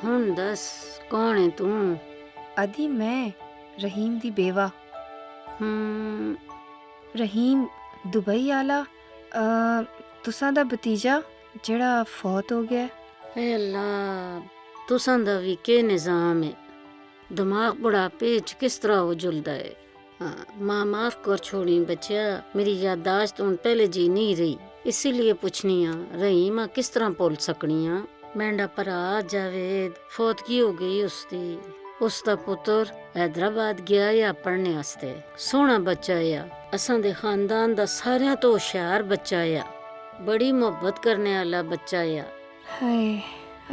ਹੁਣ ਦੱਸ ਕੌਣ ਹੈ ਤੂੰ? अदी मैं रहीम दी बेवा। रहीम दुबई आला तुसां दा भतीजा जेड़ा फौत हो गया। है अल्लाह तुसां दा भी के निज़ाम है? दिमाग बुढ़ापे च किस तरह हो जुलदा है। हाँ, माँ माफ कर छोड़ी बच्चा, मेरी याददाश्त उन पहले जी नहीं रही, इसीलिए पूछनी आ रहीमा किस तरह भुल सकनी आ। मैंडा भरा जावेद फौतगी हो गई उसदी। उसदा पुत्र हैदराबाद गया या पढ़ने वास्ते। सोहना बच्चा या असां दे खानदान दा सारियां तो होशियार बच्चा या, बड़ी मोहब्बत करने वाला बच्चा या। हाय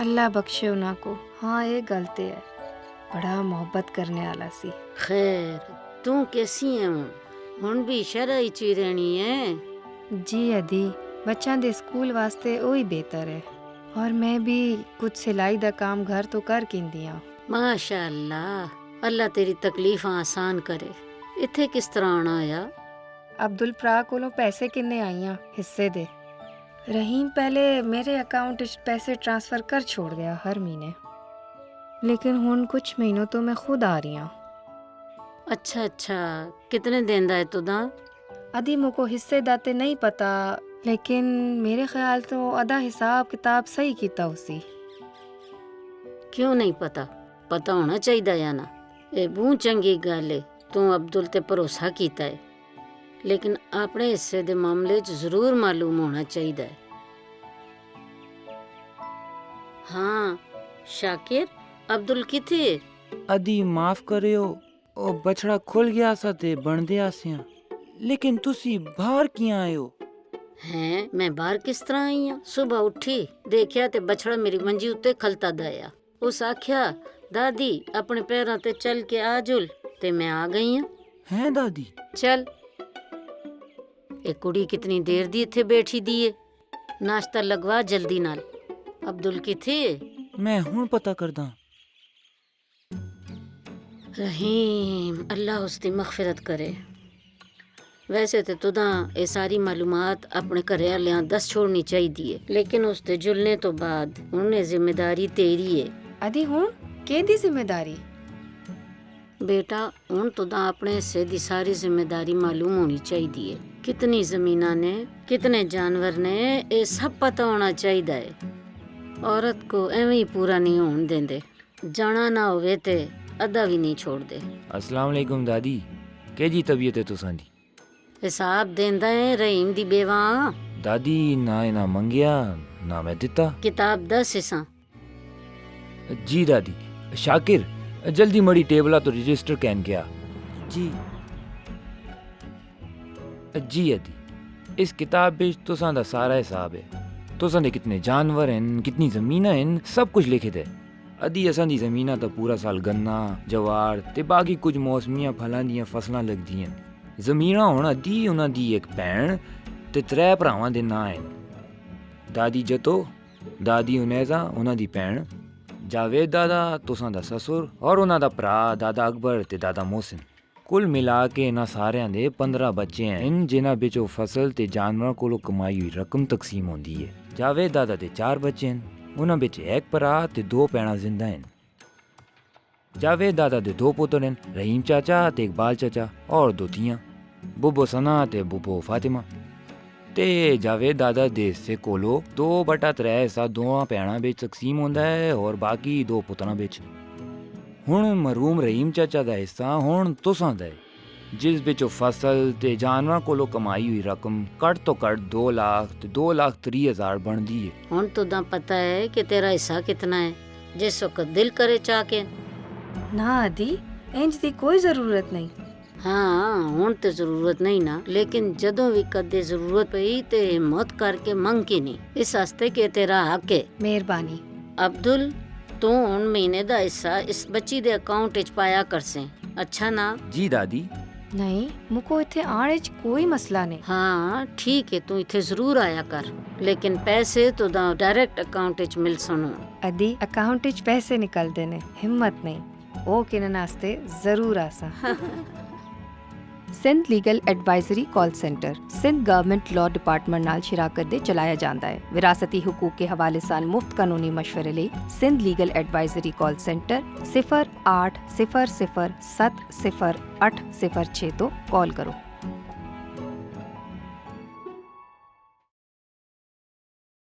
अल्लाह बख्शे उन्हां को। हाँ ये गलत है, बड़ा मोहब्बत करने वाला सी। खैर तू कैसी है हुण भी शहरा ही ची रहनी है? जी अदी बच्चों दे स्कूल वास्ते वही बेहतर है, और मैं भी कुछ सिलाई दा काम घर तो कर किंदी हां। माशाअल्लाह अल्लाह तेरी तकलीफां आसान करे। इत्थे किस तरह आना आया? अब्दुल भरा कोलों पैसे किन्ने आईयां हिस्से दे। रहीम पहले मेरे अकाउंट च पैसे ट्रांसफर कर छोड़ गया हर महीने, लेकिन हुण कुछ महीनों तो मैं खुद आ रही हूँ। अच्छा कितने देंदा है तुदा? अदी मुको हिस्से दाते नहीं पता, लेकिन मेरे ख्याल तो आधा हिसाब किताब सही कीता उसी। क्यों नहीं पता? पता होना चाहिए या ना। ये बहुत चंगी गल है तू अब्दुल ते भरोसा कीता है, लेकिन अपने हिस्से दे मामले च जरूर मालूम होना चाहिए। हाँ शाकिर अब्दुल किथे? अदी माफ करियो, ओ बछड़ा खुल गया सा ते बनदे आसियां, लेकिन तुसी बाहर कियां आए हो? हैं मैं बाहर किस तरह आई हाँ? सुबह उठी देखिया ते बछड़ा मेरी मंजी उत्ते खलता दया। उस आख्या दादी अपने पैरों ते चल के आ जुल, ते मैं आ गई हूँ। हैं दादी? चल एक कुड़ी कितनी देर दी इत्थे बैठी दी है, नाश्ता लगवा जल्दी नाल। अब्दुल किथे? मैं हुण पता करदा। रहीम अल्लाह उसकी मगफिरत करे। वैसे तो तुदा ये सारी मालूमात अपने घरे वालियां दस छोड़नी चाहिए, लेकिन उसते जुलने तो बाद उन्हें जिम्मेदारी तेरी है। अदी हुण केदी जिम्मेदारी? बेटा हुण तुदा अपने हिस्से दी सारी जिम्मेदारी मालूम होनी चाहिए। कितनी जमीना ने, कितने जानवर ने, ये सब पता होना चाहिए है। औरत को एवं ही पूरा नहीं होने देंदे, जाना ना होवे ते अदा भी नहीं छोड़ दे। अस्सलाम वालेकुम दादी, केजी तबीयत है तुसां दी? हिसाब देंदा है रहीम दी बेवा। दादी ना इना मंगिया ना मैं दिता। किताब 10 हिस्सा। जी दादी। शाकिर जल्दी मड़ी टेबला तो रजिस्टर कैन गया। जी जी अदी इस किताब विच तुसां दा सारा हिसाब है। तुसां दे कितने जानवर हैं, कितनी ज़मीनां हैं, सब कुछ लिखे दे। अदी असां दी ज़मीनां तो पूरा साल गन्ना जवार ते बाकी कुछ मौसमियां फलां दियां फसलां लगदियां। ज़मीनां हुण अदी उन्हां दी एक भैन ते 3 भरावां दे नां हैं। दादी जतो, दादी उनैज़ा उन्हां दी भैन, जावेद दादा तुसां दा ससुर, और उन्हां दा भरा दादा अकबर ते दादा मोहसिन। कुल मिला के इन्हां सारियां दे 15 बच्चे हैं, जिन्हां बिचों फसल ते जानवरां कोलों कमाई हुई रकम तकसीम होंदी है। जावेद दादा दे 4 बच्चे हैं, उन्हां बिच एक भरा ते 2 भैणां जिंदा हैं। जावेद दादा दे 2 पुत्र हैं, रहीम चाचा ते इकबाल चाचा, और 2 धीआं, बुब्बो सना ते बुब्बो फातिमा। ते जावेद दादा दे हिस्से कोलों 2/3 हिस्सा 2 भैणां बिच तकसीम होंदा है, और बाकी 2 पुत्रां बिच। हुण मरहूम रहीम चाचा दा हिस्सा हुण तुसां दा है, जिस बिचों फसल ते जानवरां कोलों कमाई हुई रकम घट तो घट 2 लाख ते 2,30,000 बनदी है। हुण तुदा पता है कि तेरा हिस्सा कितना है, जिस वक्त दिल करे चाह के। ना अदी इंज दी कोई जरूरत नहीं। हाँ हुण ते जरूरत नहीं ना, लेकिन जदों भी कदे जरूरत पई ते हिम्मत करके मंग के नहीं, इस हस्ते के तेरा हक है। मेहरबानी। अब्दुल तू हुण महीने दा हिस्सा इस बच्ची दे अकाउंट च पाया करसे, अच्छा ना? जी दादी। नहीं मुको इत्थे आने च कोई मसला नहीं। हाँ ठीक है, तू इत्थे जरूर आया कर, लेकिन पैसे तो डायरेक्ट अकाउंट च मिल सनो। अदी अकाउंट च पैसे निकलदे ने, हिम्मत नहीं, ओ किनन आस्ते जरूर आसा। Sindh legal advisory call centre Sindh government law department ਨਾਲ ਸ਼ਰਾਕਤ ਦੇ ਚਲਾਇਆ ਜਾਂਦਾ ਹੈ। ਵਿਰਾਸਤੀ ਹਕੂਕ ਕੇ ਹਵਾਲੇ ਸਾਨ ਮੁਫਤ ਕਾਨੂੰਨੀ ਮਸ਼ਵਰੇ ਲਈ Sindh legal advisory call centre 0800070806 ਤੋਂ ਕਾਲ ਕਰੋ।